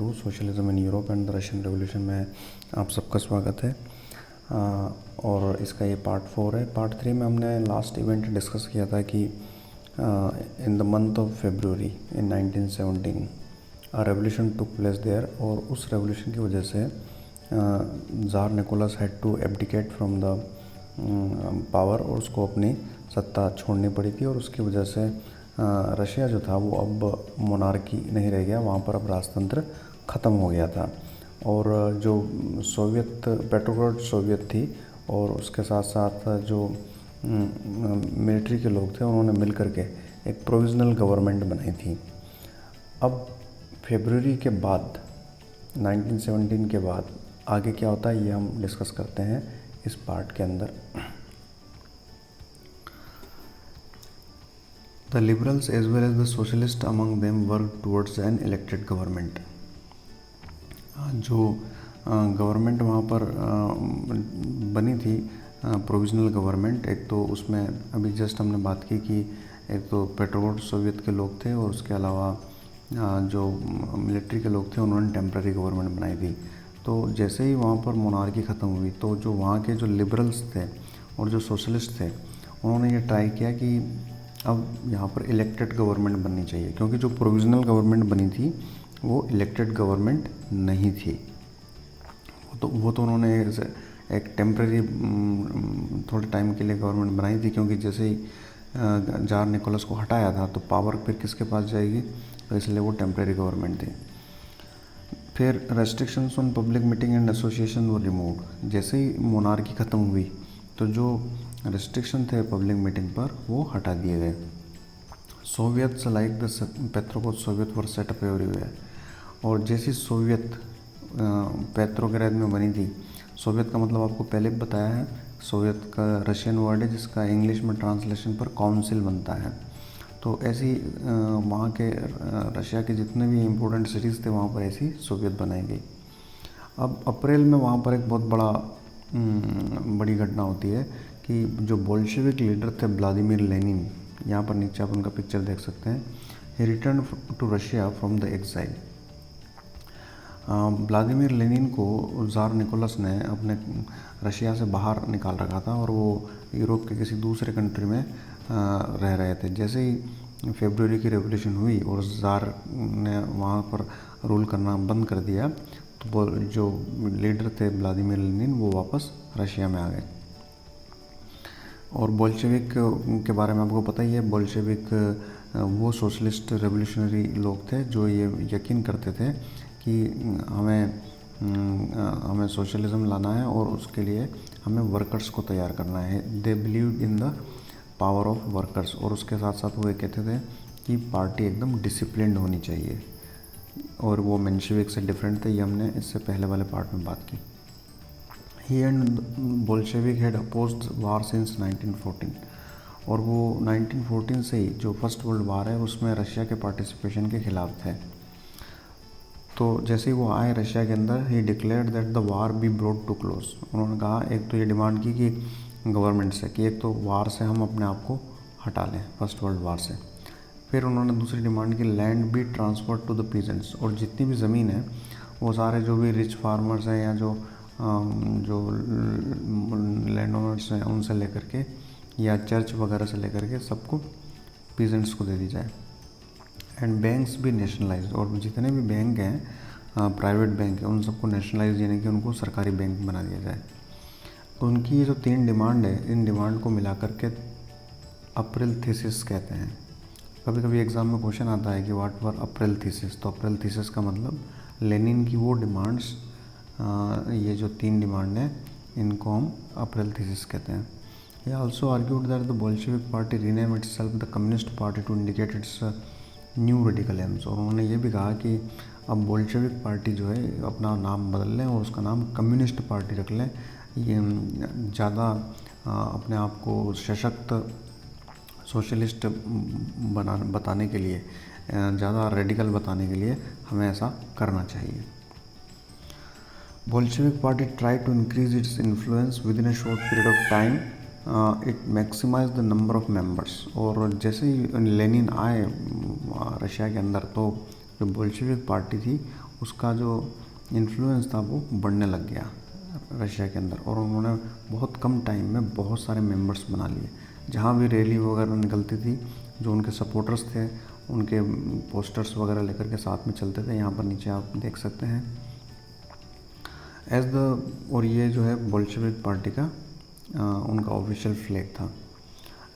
To socialism in Europe and the Russian revolution में आप सबका स्वागत है। और इसका ये पार्ट 4 है। पार्ट 3 में हमने लास्ट इवेंट डिस्कस किया था कि in the month of February in 1917 a revolution took place there, और उस रेवोल्यूशन की वजह से tsar Nicholas had to abdicate from the power, और उसको अपनी सत्ता छोड़नी पड़ी थी। और उसकी वजह से रशिया जो था वो अब मोनार्की नहीं रह गया, वहाँ पर अब राजतंत्र ख़त्म हो गया था। और जो सोवियत पेट्रोग्राड सोवियत थी और उसके साथ साथ जो मिलिट्री के लोग थे, उन्होंने मिल कर के एक प्रोविज़नल गवर्नमेंट बनाई थी। अब फरवरी के बाद 1917 के बाद आगे क्या होता है ये हम डिस्कस करते हैं इस पार्ट के अंदर। The liberals as well as the socialists among them worked towards an elected government। जो गवर्नमेंट वहाँ पर बनी थी प्रोविज़नल गवर्नमेंट, एक तो उसमें अभी जस्ट हमने बात की कि एक तो पेट्रोग्राड सोवियत के लोग थे और उसके अलावा जो मिलिट्री के लोग थे उन्होंने टेम्पररी गवर्नमेंट बनाई थी। तो जैसे ही वहाँ पर मोनार्की ख़त्म हुई तो जो वहाँ के जो लिबरल्स थे और जो सोशलिस्ट थे उन्होंने ये ट्राई किया कि अब यहाँ पर इलेक्टेड गवर्नमेंट बननी चाहिए, क्योंकि जो प्रोविज़नल गवर्नमेंट बनी थी वो इलेक्टेड गवर्नमेंट नहीं थी। वो तो उन्होंने एक टेम्पररी थोड़े टाइम के लिए गवर्नमेंट बनाई थी, क्योंकि जैसे ही जार निकोलस को हटाया था तो पावर फिर किसके पास जाएगी, तो इसलिए वो टेम्पररी गवर्नमेंट थी। फिर restrictions on public meeting and association वो रिमूव्ड। जैसे ही मोनार्की ख़त्म हुई तो जो रेस्ट्रिक्शन थे पब्लिक मीटिंग पर वो हटा दिए गए। Soviets like the Petrograd soviet were set up everywhere. और जैसी सोवियत पेट्रोग्राड में बनी थी, सोवियत का मतलब आपको पहले भी बताया है, सोवियत का रशियन वर्ड है जिसका इंग्लिश में ट्रांसलेशन पर काउंसिल बनता है। तो ऐसी वहाँ के रशिया के जितने भी इम्पोर्टेंट सिटीज़ थे वहाँ पर ऐसी सोवियत बनाई गई। अब अप्रैल में वहाँ पर एक बहुत बड़ी घटना होती है कि जो बोल्शेविक लीडर थे व्लादिमीर लेनिन, यहाँ पर नीचे आप उनका पिक्चर देख सकते हैं, he return to Russia from the exile. Vladimir Lenin को ज़ार निकोलस ने अपने रशिया से बाहर निकाल रखा था और वो यूरोप के किसी दूसरे कंट्री में रह रहे थे। जैसे ही फरवरी की रेवोल्यूशन हुई और ज़ार ने वहाँ पर रूल करना बंद कर दिया, तो जो लीडर थे व्लादिमीर लेनिन वो वापस रशिया में आ गए। और बोल्शेविक के बारे में आपको पता ही है, बोल्शेविक वो सोशलिस्ट रेवोल्यूशनरी लोग थे जो ये यकीन करते थे कि हमें सोशलिज्म लाना है और उसके लिए हमें वर्कर्स को तैयार करना है। They believe in the power of workers. और उसके साथ साथ वो ये कहते थे कि पार्टी एकदम डिसिप्लिन्ड होनी चाहिए, और वो मेंशेविक से डिफरेंट थे। ये हमने इससे पहले वाले पार्ट में बात की। He and Bolshevik had opposed war since 1914। और वो 1914 से ही जो फर्स्ट वर्ल्ड वार है उसमें रशिया के पार्टिसिपेशन के खिलाफ थे। तो जैसे ही वो आए रशिया के अंदर, he declared that the war be brought to close. उन्होंने कहा, एक तो ये डिमांड की कि गवर्नमेंट से कि एक तो वार से हम अपने आप को हटा लें, फर्स्ट वर्ल्ड वार से। फिर उन्होंने दूसरी डिमांड की, land be transfer to the peasants. और जितनी भी ज़मीन है वो सारे जो भी रिच फार्मर्स हैं या जो लैंड ओनर्स हैं उनसे लेकर के या चर्च वगैरह से लेकर के सबको पीजेंट्स को दे दी जाए। एंड बैंक्स भी नेशनलाइज। और जितने भी बैंक हैं प्राइवेट बैंक हैं उन सबको नेशनलाइज, यानी कि उनको सरकारी बैंक बना दिया जाए। तो उनकी ये जो 3 डिमांड है, इन डिमांड को मिला करके अप्रैल थीसिस कहते हैं। कभी कभी एग्ज़ाम में क्वेश्चन आता है कि व्हाट वर अप्रैल थीसिस। तो अप्रैल थीसिस का मतलब लेनिन की वो डिमांड्स, ये जो 3 डिमांड है इनको हम अप्रैल थीसिस कहते हैं। He also argued that the Bolshevik party rename itself the Communist Party to indicate its new radical AIIMS. और उन्होंने ये भी कहा कि अब बोल्शेविक पार्टी जो है अपना नाम बदल लें और उसका नाम कम्युनिस्ट पार्टी रख लें। ये ज़्यादा अपने आप को सशक्त सोशलिस्ट बताने के लिए, ज़्यादा रेडिकल बताने के लिए हमें ऐसा करना चाहिए। Bolshevik party try to increase its influence within a short period of time, it maximize the number of members. और जैसे ही लेनिन आए रशिया के अंदर तो जो बोल्शेविक पार्टी थी उसका जो इन्फ्लुएंस था वो बढ़ने लग गया रशिया के अंदर, और उन्होंने बहुत कम टाइम में बहुत सारे मेंबर्स बना लिए। जहाँ भी रैली वगैरह निकलती थी, जो उनके सपोर्टर्स थे उनके पोस्टर्स वगैरह लेकर के साथ में चलते थे। यहाँ पर नीचे आप देख सकते हैं और ये जो है बोल्शेविक पार्टी का उनका ऑफिशियल फ्लैग था।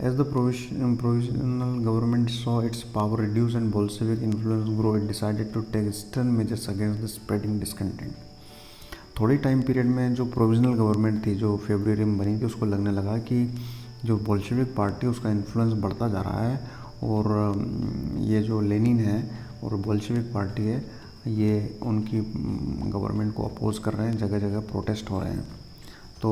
As the provisional government saw its power reduce and Bolshevik influence grow, it decided to take stern measures against the spreading discontent. थोड़ी टाइम पीरियड में जो प्रोविजनल गवर्नमेंट थी जो फरवरी में बनी थी, उसको लगने लगा कि जो बोल्शेविक पार्टी उसका इन्फ्लुएंस बढ़ता जा रहा है, और ये जो लेनिन है और बोल्शेविक पार्टी है ये उनकी गवर्नमेंट को अपोज कर रहे हैं, जगह जगह प्रोटेस्ट हो रहे हैं। तो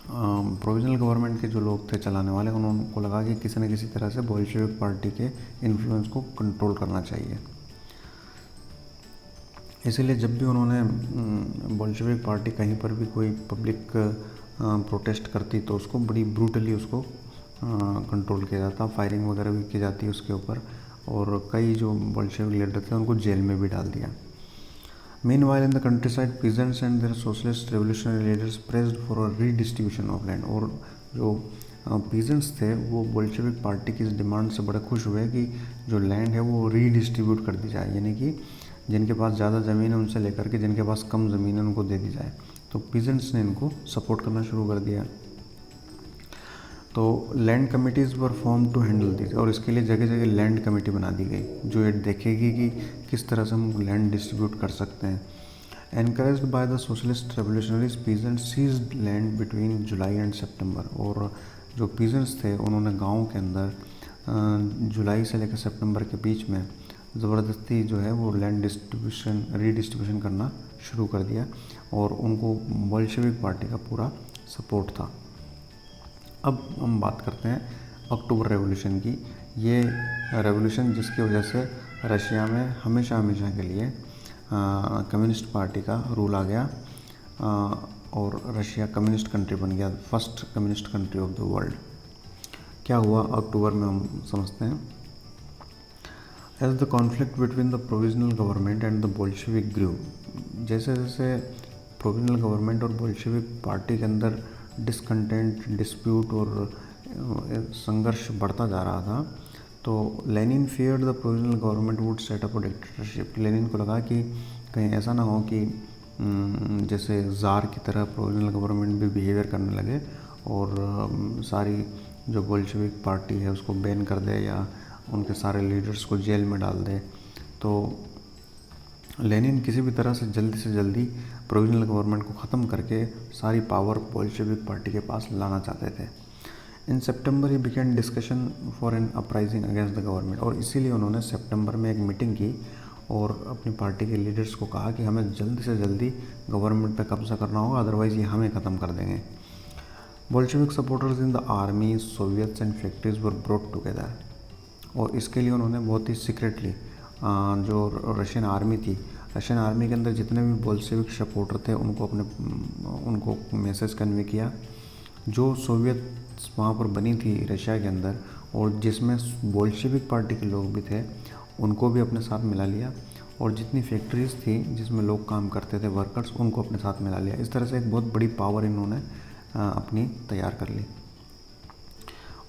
प्रोविजनल गवर्नमेंट के जो लोग थे चलाने वाले, उनको लगा कि किसी न किसी तरह से बोल्शेविक पार्टी के इन्फ्लुएंस को कंट्रोल करना चाहिए। इसीलिए जब भी उन्होंने बोल्शेविक पार्टी कहीं पर भी कोई पब्लिक प्रोटेस्ट करती तो उसको बड़ी ब्रूटली उसको कंट्रोल किया जाता, फायरिंग वगैरह भी की जाती उसके ऊपर, और कई जो बोल्शेविक लीडर थे उनको जेल में भी डाल दिया। Meanwhile, in the countryside, peasants and their socialist revolutionary leaders pressed for a redistribution of land। और जो पीजेंट्स थे वो बोल्शेविक पार्टी की इस डिमांड से बड़े खुश हुए कि जो लैंड है वो रीडिस्ट्रीब्यूट कर दी जाए, यानी कि जिनके पास ज़्यादा ज़मीन है उनसे लेकर के जिनके पास कम ज़मीन है उनको दे दी जाए। तो पीजेंट्स ने इनको सपोर्ट करना शुरू कर दिया। तो land committees were form to handle this, और इसके लिए जगह जगह लैंड कमेटी बना दी गई जो ये देखेगी कि किस तरह से हम लैंड डिस्ट्रीब्यूट कर सकते हैं। Encouraged by the socialist revolutionaries, peasants seized land between July and September. और जो पीजेंट्स थे उन्होंने गाँव के अंदर जुलाई से लेकर सितंबर के बीच में ज़बरदस्ती जो है वो लैंड रीडिस्ट्रीब्यूशन करना शुरू कर दिया, और उनको बोल्शेविक पार्टी का पूरा सपोर्ट था। अब हम बात करते हैं अक्टूबर रेवोल्यूशन की। ये रेवोल्यूशन जिसकी वजह से रशिया में हमेशा हमेशा के लिए कम्युनिस्ट पार्टी का रूल आ गया, और रशिया कम्युनिस्ट कंट्री बन गया, first communist country of the world. क्या हुआ अक्टूबर में हम समझते हैं। As the conflict between the provisional government and the Bolshevik grew, जैसे जैसे प्रोविजनल गवर्नमेंट और बोल्शेविक पार्टी के अंदर डिसकंटेंट, डिस्प्यूट और संघर्ष बढ़ता जा रहा था, तो Lenin feared the provisional government would set up a dictatorship. Lenin को लगा कि कहीं ऐसा ना हो कि जैसे ज़ार की तरह प्रोविजनल गवर्नमेंट भी बिहेवियर करने लगे और सारी जो बोल्शेविक पार्टी है उसको बैन कर दे या उनके सारे लीडर्स को जेल में डाल दे। तो लेनिन किसी भी तरह से जल्दी प्रोविजनल गवर्नमेंट को ख़त्म करके सारी पावर बोल्शेविक पार्टी के पास लाना चाहते थे। In September he began discussion for an uprising against the government, और इसीलिए उन्होंने सितंबर में एक मीटिंग की और अपनी पार्टी के लीडर्स को कहा कि हमें जल्दी से जल्दी गवर्नमेंट पे कब्जा करना होगा, अदरवाइज़ ये हमें ख़त्म कर देंगे। Bolshevik supporters in the army, Soviets and factories were brought together, और इसके लिए उन्होंने बहुत ही सीक्रेटली जो रशियन आर्मी थी, रशियन आर्मी के अंदर जितने भी बोल्शेविक सपोर्टर थे उनको मैसेज कन्वे किया। जो सोवियत वहाँ पर बनी थी रशिया के अंदर और जिसमें बोल्शेविक पार्टी के लोग भी थे उनको भी अपने साथ मिला लिया, और जितनी फैक्ट्रीज थी जिसमें लोग काम करते थे वर्कर्स उनको अपने साथ मिला लिया। इस तरह से एक बहुत बड़ी पावर इन्होंने अपनी तैयार कर ली।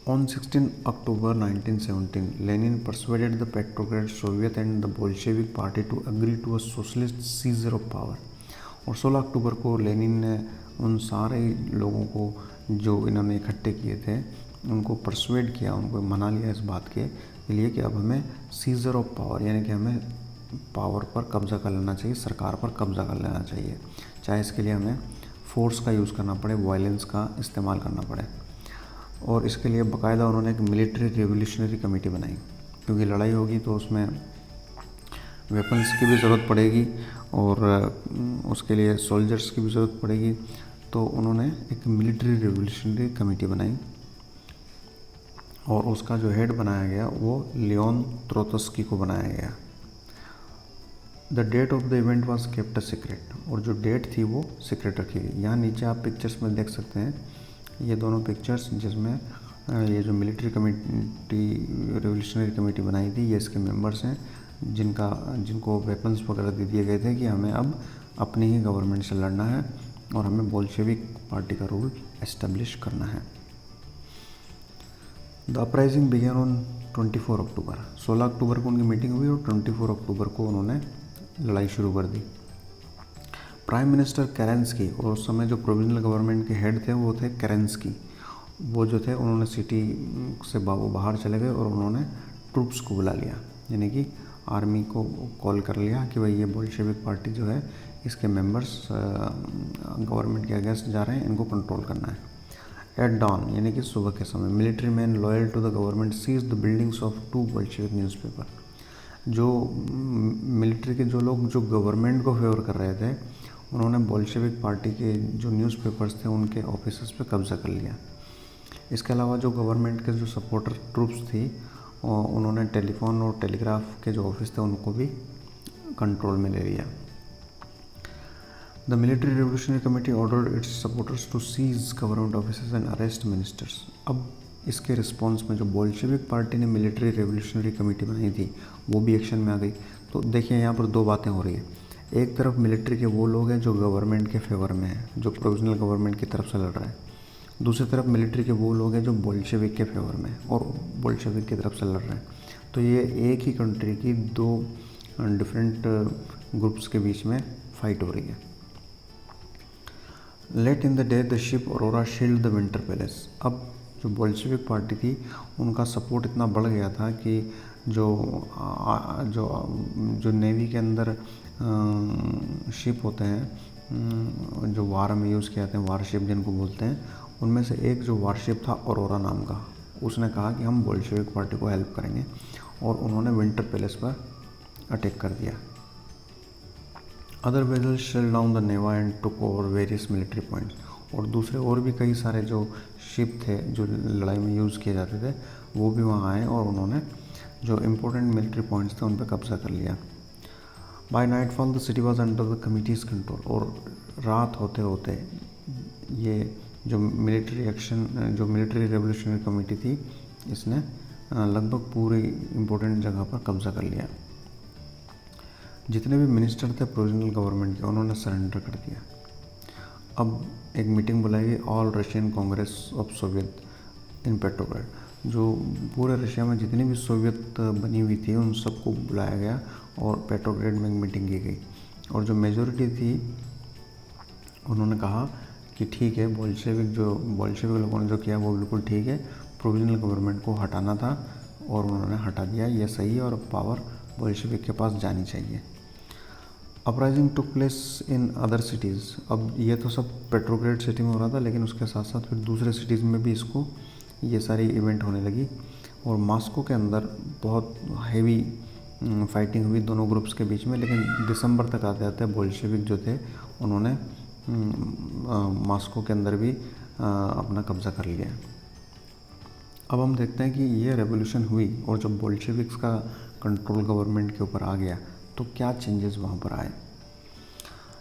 On 16 October 1917, Lenin persuaded the Petrograd Soviet and the Bolshevik Party to agree to a socialist seizure of power। और 16 अक्टूबर को लेनिन ने उन सारे लोगों को जो इन्होंने इकट्ठे किए थे उनको परसुएड किया, उनको मना लिया इस बात के लिए कि अब हमें सीजर ऑफ पावर, यानी कि हमें पावर पर कब्जा कर लेना चाहिए, सरकार पर कब्जा कर लेना चाहिए, चाहे इसके लिए हमें फोर्स का यूज़ करना पड़े, वायलेंस का इस्तेमाल करना पड़े। और इसके लिए बाकायदा उन्होंने एक मिलिट्री रिवोल्यूशनरी कमेटी बनाई, क्योंकि लड़ाई होगी तो उसमें वेपन्स की भी ज़रूरत पड़ेगी और उसके लिए सोल्जर्स की भी ज़रूरत पड़ेगी। तो उन्होंने एक मिलिट्री रिवोल्यूशनरी कमेटी बनाई और उसका जो हेड बनाया गया वो लियोन त्रोत्स्की को बनाया गया। The date of the event was kept a secret, और जो डेट थी वो सीक्रेट रखी गई। यहाँ नीचे आप पिक्चर्स में देख सकते हैं ये दोनों पिक्चर्स, जिसमें ये जो मिलिट्री कमेटी रिवोल्यूशनरी कमेटी बनाई थी ये इसके मेंबर्स हैं। जिनको वेपन्स वगैरह दे दिए गए थे कि हमें अब अपनी ही गवर्नमेंट से लड़ना है और हमें बोल्शेविक पार्टी का रूल एस्टेब्लिश करना है। द अपराइजिंग बिगेन ऑन 24 अक्टूबर। 16 अक्टूबर को उनकी मीटिंग हुई और 24 अक्टूबर को उन्होंने लड़ाई शुरू कर दी। प्राइम मिनिस्टर केरेंस्की, और उस समय जो प्रोविजनल गवर्नमेंट के हेड थे वो थे केरेंस्की, वो जो थे उन्होंने सिटी से बाहर चले गए और उन्होंने ट्रूप्स को बुला लिया, यानी कि आर्मी को कॉल कर लिया कि भाई ये बोल्शेविक पार्टी जो है इसके मेंबर्स गवर्नमेंट के अगेंस्ट जा रहे हैं, इनको कंट्रोल करना है। एट डॉन, यानी कि सुबह के समय, military man loyal to the government seize the buildings of 2 Bolshevik newspaper. जो मिलिट्री के जो लोग जो गवर्नमेंट को फेवर कर रहे थे उन्होंने बोल्शेविक पार्टी के जो न्यूज़पेपर्स थे उनके ऑफिसेस पे कब्जा कर लिया। इसके अलावा जो गवर्नमेंट के जो सपोर्टर ट्रूप्स थी उन्होंने टेलीफोन और टेलीग्राफ के जो ऑफिस थे उनको भी कंट्रोल में ले लिया। The military revolutionary committee ordered its supporters to seize government offices and arrest ministers. अब इसके रिस्पॉन्स में जो बोल्शेविक पार्टी ने मिलिट्री रिवोल्यूशनरी कमेटी बनाई थी वो भी एक्शन में आ गई। तो देखिए यहाँ पर दो बातें हो रही है। एक तरफ मिलिट्री के वो लोग हैं जो गवर्नमेंट के फेवर में हैं, जो प्रोविजनल गवर्नमेंट की तरफ से लड़ रहे हैं। दूसरी तरफ मिलिट्री के वो लोग हैं जो बोल्शेविक के फेवर में और बोल्शेविक की तरफ से लड़ रहे हैं। तो ये एक ही कंट्री की दो डिफरेंट ग्रुप्स के बीच में फाइट हो रही है। Late in the day the ship Aurora shelled the Winter Palace. अब जो बोल्शेविक पार्टी थी उनका सपोर्ट इतना बढ़ गया था कि जो जो जो नेवी के अंदर शिप होते हैं जो वार में यूज़ किए जाते हैं, वारशिप जिनको बोलते हैं, उनमें से एक जो वारशिप था अरोरा नाम का, उसने कहा कि हम बोल्शेविक पार्टी को हेल्प करेंगे और उन्होंने विंटर पैलेस पर अटैक कर दिया। Other vessels shell down the Neva and took over various military points. और दूसरे और भी कई सारे जो शिप थे जो लड़ाई में यूज़ किए जाते थे वो भी वहाँ आए और उन्होंने जो इम्पोर्टेंट मिलिट्री पॉइंट्स थे उन पर कब्जा कर लिया। By nightfall the city was under the committee's control. और रात होते होते ये जो मिलिट्री रेवोल्यूशनरी कमेटी थी इसने लगभग पूरी इम्पोर्टेंट जगह पर कब्जा कर लिया। जितने भी मिनिस्टर थे प्रोविजनल गवर्नमेंट के उन्होंने सरेंडर कर दिया। अब एक मीटिंग बुलाई गई, all Russian Congress of Soviet in Petrograd. जो पूरे रशिया में जितनी भी सोवियत बनी हुई थी उन सबको बुलाया गया और पेट्रोग्राड में एक मीटिंग की गई। और जो मेजॉरिटी थी उन्होंने कहा कि ठीक है, बोल्शेविक लोगों ने जो किया वो बिल्कुल ठीक है, प्रोविजनल गवर्नमेंट को हटाना था और उन्होंने हटा दिया, ये सही है और अब पावर बोल्शेविक के पास जानी चाहिए। Uprising took place in other cities. अब ये तो सब पेट्रोग्राड सिटी में हो रहा था, लेकिन उसके साथ साथ फिर दूसरे सिटीज़ में भी इसको ये सारी इवेंट होने लगी। और मॉस्को के अंदर बहुत हैवी फाइटिंग हुई दोनों ग्रुप्स के बीच में, लेकिन दिसंबर तक आते आते बोल्शेविक जो थे उन्होंने मॉस्को के अंदर भी अपना कब्जा कर लिया। अब हम देखते हैं कि ये रेवोल्यूशन हुई और जब बोल्शेविक्स का कंट्रोल गवर्नमेंट के ऊपर आ गया तो क्या चेंजेस वहाँ पर आए।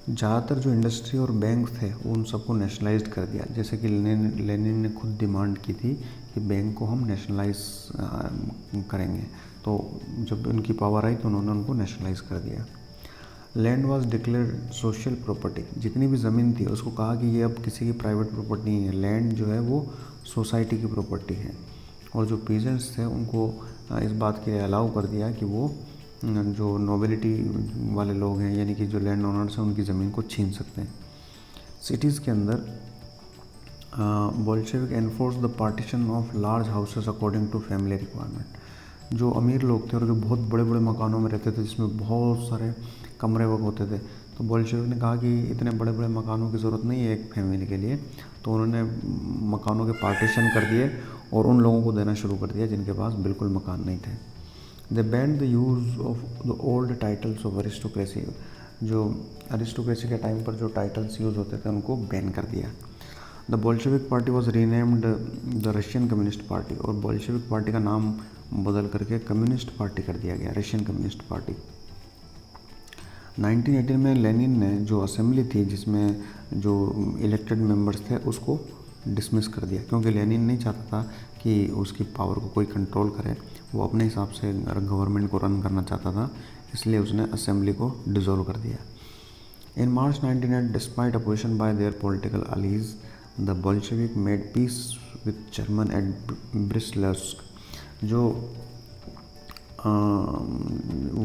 ज़्यादातर जो इंडस्ट्री और बैंक थे उन सबको नेशनलाइज्ड कर दिया। जैसे कि लेनिन ने खुद डिमांड की थी कि बैंक को हम नेशनलाइज करेंगे, तो जब उनकी पावर आई तो उन्होंने उनको नेशनलाइज कर दिया। Land was declared social property. जितनी भी ज़मीन थी उसको कहा कि ये अब किसी की प्राइवेट प्रॉपर्टी नहीं है, लैंड जो है वो सोसाइटी की प्रॉपर्टी है। और जो पीजेंट्स थे उनको इस बात के लिए अलाउ कर दिया कि वो जो नोबिलिटी वाले लोग हैं यानी कि जो लैंड ओनर्स हैं उनकी ज़मीन को छीन सकते हैं। सिटीज़ के अंदर Bolshevik enforce the partition of large houses according to family requirement. जो अमीर लोग थे और जो बहुत बड़े बड़े मकानों में रहते थे जिसमें बहुत सारे कमरे वगैरह होते थे, तो बोल्शेविक ने कहा कि इतने बड़े बड़े मकानों की ज़रूरत नहीं है एक फैमिली के लिए, तो उन्होंने मकानों के पार्टीशन कर दिए और उन लोगों को देना शुरू कर दिया जिनके पास बिल्कुल मकान नहीं थे। They banned the use of the old titles of aristocracy. जो अरिस्टोक्रेसी के टाइम पर जो टाइटल्स यूज़ होते थे उनको बैन कर दिया। The Bolshevik party was renamed the Russian communist party. और बोल्शेविक पार्टी का नाम बदल करके कम्युनिस्ट पार्टी कर दिया गया, रशियन कम्युनिस्ट पार्टी। 1918 में लेनिन ने जो असेंबली थी जिसमें जो इलेक्टेड मेंबर्स थे उसको डिसमिस कर दिया, क्योंकि लेनिन नहीं चाहता था कि उसकी पावर को कोई कंट्रोल करे। वो अपने हिसाब से गवर्नमेंट को रन करना चाहता था, इसलिए उसने असेंबली को डिसॉल्व कर दिया। In March 1908, despite opposition by their political allies, the Bolshevik made peace with German at Brest Litovsk. जो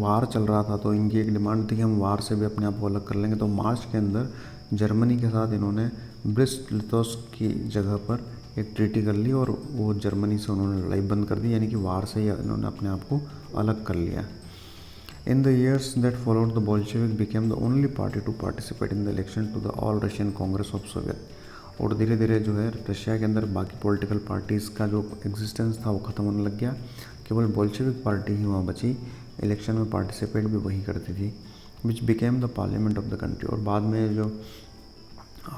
वार चल रहा था तो इनकी एक डिमांड थी कि हम वार से भी अपने आप को अलग कर लेंगे, तो मार्च के अंदर जर्मनी के साथ इन्होंने ब्रिस्ट-लिटोव्स्क की जगह पर एक ट्रीटी कर ली और वो जर्मनी से उन्होंने लड़ाई बंद कर दी, यानी कि वार से ही इन्होंने अपने आप को अलग कर लिया। In the years that followed, the Bolshevik became the only party to participate in the election to the All Russian Congress of Soviet। और धीरे धीरे जो है रशिया के अंदर बाकी पॉलिटिकल पार्टीज़ का जो एग्जिस्टेंस था वो ख़त्म होने लग गया, केवल बोल्शेविक पार्टी ही वहाँ बची, इलेक्शन में पार्टिसिपेट भी वही करती थी, which became the parliament of the country. और बाद में जो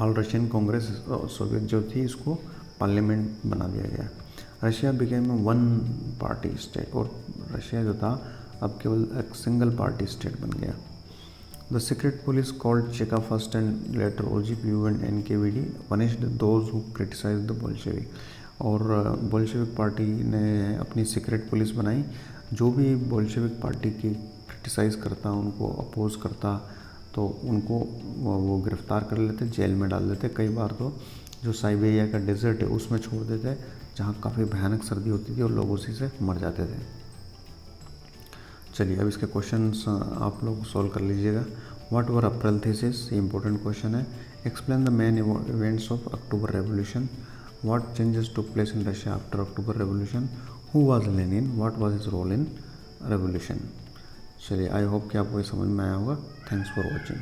ऑल रशियन कांग्रेस सोवियत जो थी इसको पार्लियामेंट बना दिया गया। Russia became one party state, और रशिया जो था अब केवल एक सिंगल पार्टी स्टेट बन गया। The secret police called Cheka first and later OGPU and NKVD punished those who criticise the Bolshevik. और बोल्शेविक पार्टी ने अपनी सीक्रेट पुलिस बनाई, जो भी बोल्शेविक पार्टी की क्रिटिसाइज़ करता, उनको अपोज करता, तो उनको वो गिरफ्तार कर लेते, जेल में डाल देते। कई बार तो जो साइबेरिया का डेजर्ट है उसमें छोड़ देते, जहाँ काफ़ी भयानक सर्दी होती थी और लोग उसी से मर जाते थे। चलिए अब इसके क्वेश्चंस आप लोग सॉल्व कर लीजिएगा। व्हाट वर अप्रैल थीसिस, ये इंपॉर्टेंट क्वेश्चन है। Explain the main events of October revolution. What changes took place in Russia after October revolution. Who was Lenin, what was his role in revolution. चलिए I hope कि आपको ये समझ में आया होगा। Thanks for watching.